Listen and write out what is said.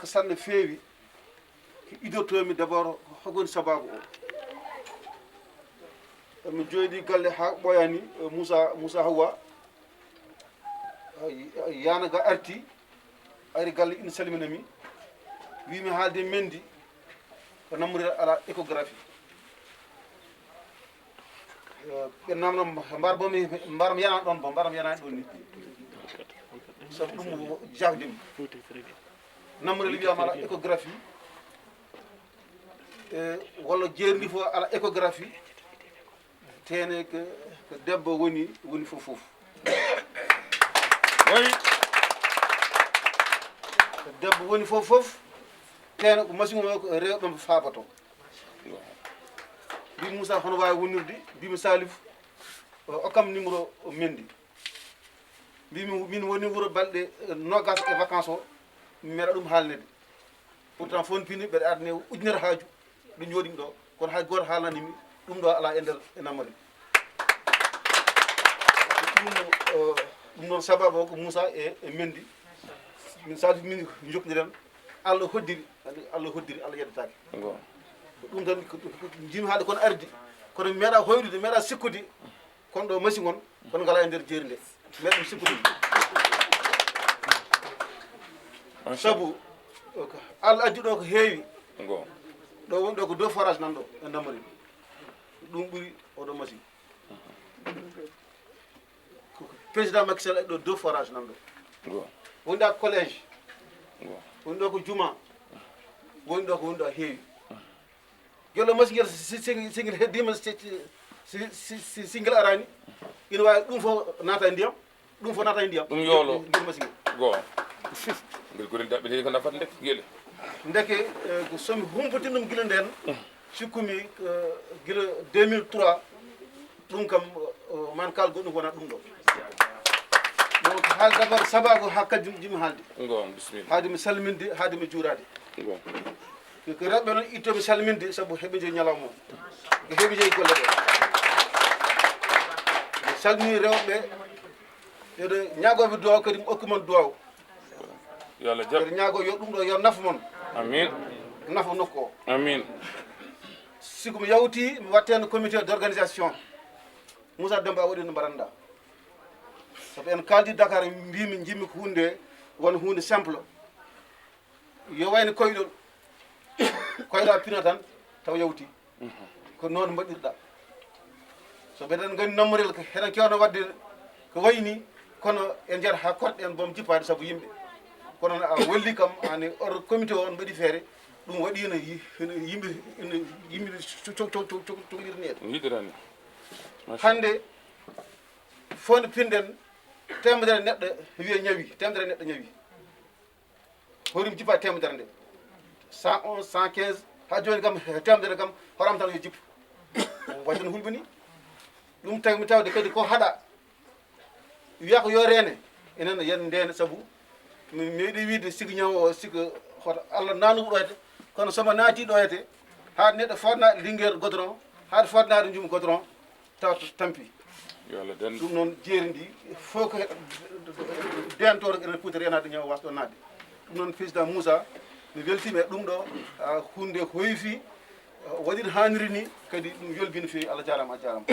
ko sanne feewi ko idortomi d' abord hogoni sababu o mi joyɗi galle ha ɓoyani Moussa Hawa yanaga arti ari galle ina salminami wimi haalde Mendy ko nammori ala échographie ɓe namno mbarmi yanani ɗon bo mbarmi yanani ɗon ni sabu ɗum jawdimi nammorel wiyama ala échographie walla jeerndi fof ala échographie tene ko debbo woni fof oui ko debbo woni fof tene ko machine o ko rewɓe mo faabato mbi Moussa hono wawi wonirde mbimi Salif okkam numéro Mendy mbimi min woni wuuro balɗe nogas e vacance o mi meeɗa ɗum haalnede pourtant fon pini ɓeɗa adne ujunere haaju ɗo jooɗimi ɗo kono hay goto haalnanimi ɗum ɗo ala e nder e nammari ɗum noon sababu o ko Moussa e Mendy min Salif min jokkodiren Allah hoddiri Allah yeɗatake ɗum tan jimi haalde kono ardi kono mi meeɗa hoyrude mi meeɗa sikkude kono ɗo machine on kono ngala e nder jeeri nde meeɗa ɗum sikkude sabu Allah addi ɗo ko heewi ɗo woni ɗo ko 2 forage nan ɗo e Namari ɗum ɓuri oɗo machine président Macky Sall ɗo 2 forage nan ɗo woni ɗa collége woni ɗo ko juma woni ɗo heewi gello machine ngel singel heddima singel arani ina wawi ɗum fof naata e ndiyam ɗum fof naata e ndiyam ɗum yoolo ngel machine goo ngel gorel daɓɓe heewi ko nafat ndek gueɗe ndeke somi humputin ɗum gila nden sikkumi gila 2003 ɗum kam man kal goɗɗum wona ɗum ɗo donc haal d' abord sababu ha kadi jimi haalde bisimilla haade mi salminde haade mi juurade go ko rewɓe noon ittoɓe salminde saabu heɓe jeeyi ñalawma o ko heɓe jeeyi golle ɗe mi salmini rewɓe eɗo ñagoɓe duwaw kadi mi okki mon duwaw yo Allah jaɓ eɗo ñaago yo ɗum ɗo yo nafa mon amin nafa nokku o amin siko mi yawti mi watteno comité d' organisation Moussa Demba waɗi no mbaɗanɗa sabu en kaldi Dakar mbimi jimmi ko hunde won hunde simple yo wayno koyɗol koyɗa pina tan taw yawti ko noon mbaɗirɗa so mbeɗen gandi nammorel ko heɗen kewno wadde ko wayni kono e nder ha korɗe en boom jippade saabu yimɓe kono a wolli kam ani or comité o on mbaɗi feere ɗum waɗi no yimɓe cohlirni en yiɗirani hande fonde pinɗen temedere neɗɗo wiye ñawi temedere neɗɗo ñawi horim jippa temedere nde 111 115 ha joni kam temedere kam horam tan yo jippu wadde no hulɓini ɗum tagi mi tawde kadi ko haɗa wiya ko yo rene enen yen ndene saabu mi meeɗi wiide sigi ñaw o sigo hoto Allah nanugo ɗoyte kono somo naati ɗoyte haade neɗɗo fodnaɗe linguére goudron haade fodnaɗe jum goudron taw tampi yo Allah den ɗum noon jeeri ndi fof ko dentoro ene puuta renade ñaw wasɗo nadde ɗum noon président Moussa mi weltima e ɗum ɗo hunde ko hoyfi waɗino hanniri ni kadi ɗum yolbino fewi Allah jarama a jarama